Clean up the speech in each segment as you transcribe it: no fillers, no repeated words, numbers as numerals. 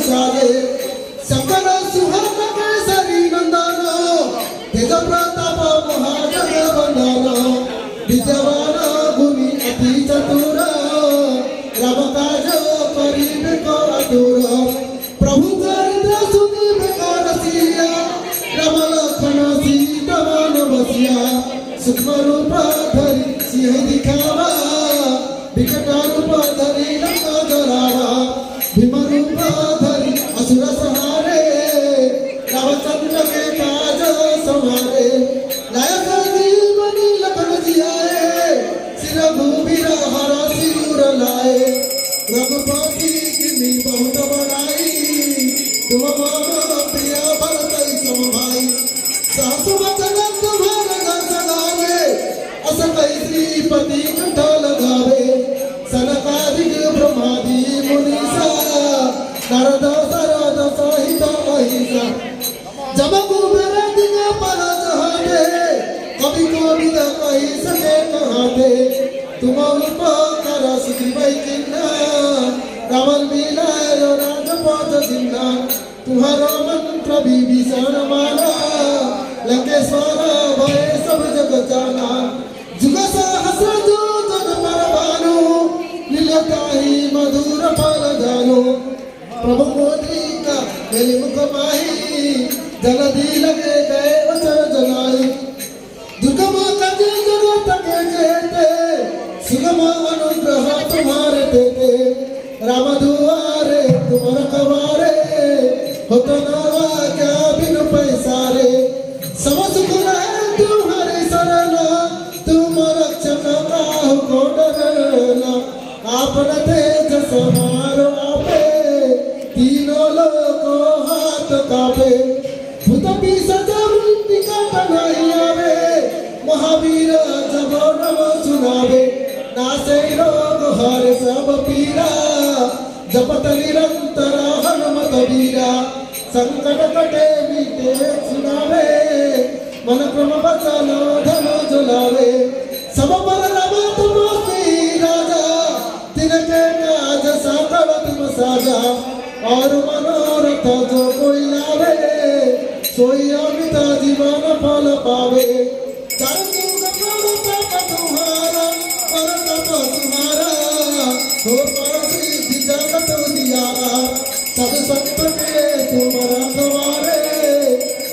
जागे सकल सुहाग केसरी नंदन तेज प्रताप महाजग वंदन विद्यवान गुणी अति चतुर राम काज करिबे आतुर प्रभु चरित्र सुनिबे रसिया राम लखन सीता वन बसिया सूक्ष्म रूप धरि सिंह दिखावा विकट रूप धरि लंका जरावा भीम रूप धरि असुर संहारे रामचंद्र के काज संहारे नायक जीवनी लखन जियाए सिर भूमिर हर सिर लाए रघुपति किन्नी बहुत बड़ाई तुम मम प्रिय भरत सम भाई सहस वचन तुम्हारे घर सगावे अस कई श्रीपति कंठ लगावे सनकादिक ब्रह्मादि मुनीसा नारद सरद सहित अहिसा जब कुबेर दिग पर जहाते कवि कोविद कही सके कहाते तुम उपकार सुखी किन्ना रावण मिलाय राजपथ जिन्ना तुम्हारा मंत्र विभीषण माना लंकेश्वर भय सब जग जाना जुग सहस्र जो जग पर भानु लीलताही मधुर फल जानो प्रभु मोदी का मेरे मुख माही जलधि लगे गए वचन जलाई दुर्गम कजे जगत के जेते सुगम अनुग्रह तुम्हारे देते राम दुआरे तुम रखवारे होत नवा क्या बिन पैसारे सब सुख रहे तुम्हारे शरण तुम रक्षक काहू को डरना आपन तेज समारो आपे तीनों लोको हाथ कापे भूत पिशाच निकट नहीं आवे महावीर जब नम सुनावे नासे रोग हरे सब पीरा जपत निरंतर हनुमत वीरा संकट कटे मीटे सुनावे मन क्रम वचन धन जुलावे सब पर रवा तुम श्री राजा तिनके काज सकल तुम साजा और मनोरथ जो कोई लावे सोई अमित जीवन फल पावे तुम्हारा हो सिद्धि जगत उजियारा सब संत के तुम रखवारे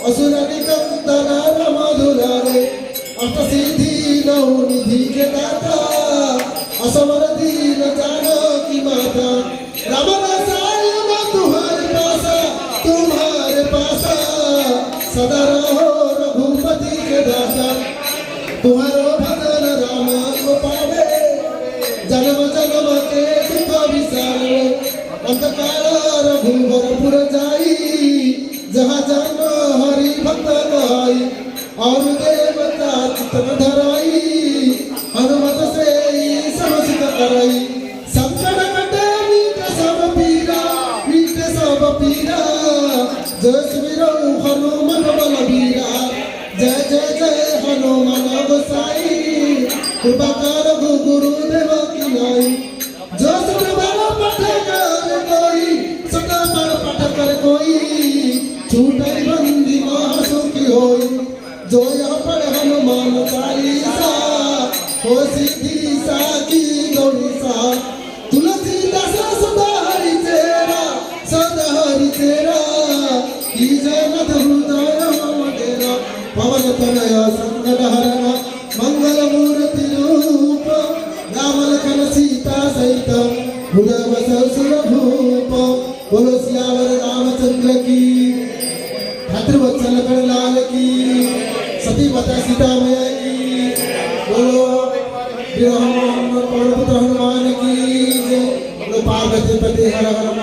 असुर निकंदन राम दुलारे अष्ट सिद्धि नौ निधि के दाता असवर दीन जानकी माता राम रसायन तुम्हारे पास सदा रहो रघुपति के दासा तुम्हारो भजन राम को पावे जन्म जन्म के दुख विसारे अंतकाल रघुवरपुर जाई जहाँ जन्म हरि भक्त गाई और देवता चितन धराई हनुमत से समझ कराई संकट कटे मीट सब पीरा जय सुमिरो हनुमान बलबीरा जय जय जय हनुमान गोसाई कृपा कर गुरुदेव की नाई जो सतबार पठ कर कोई सतबार पठ कर कोई छूटे बंदी महासुखी होई जो यहाँ पर हनुमान चालीसा हो सिद्धि सा की गौरी सा तुलसीदास सदा हरि तेरा की जयनाथ हृदय मटेरा पवन तनय संकट हरण मंगल मूर्ति रूप राम लखन सीता सहित हृदय बसल सुर भूप बोलो सियावर रामचंद्र की भद्रवत्सल लाल की सती माता सीता मैया की बोलो पवन पुत्र हनुमान की बोलो पार्वती पति हर हर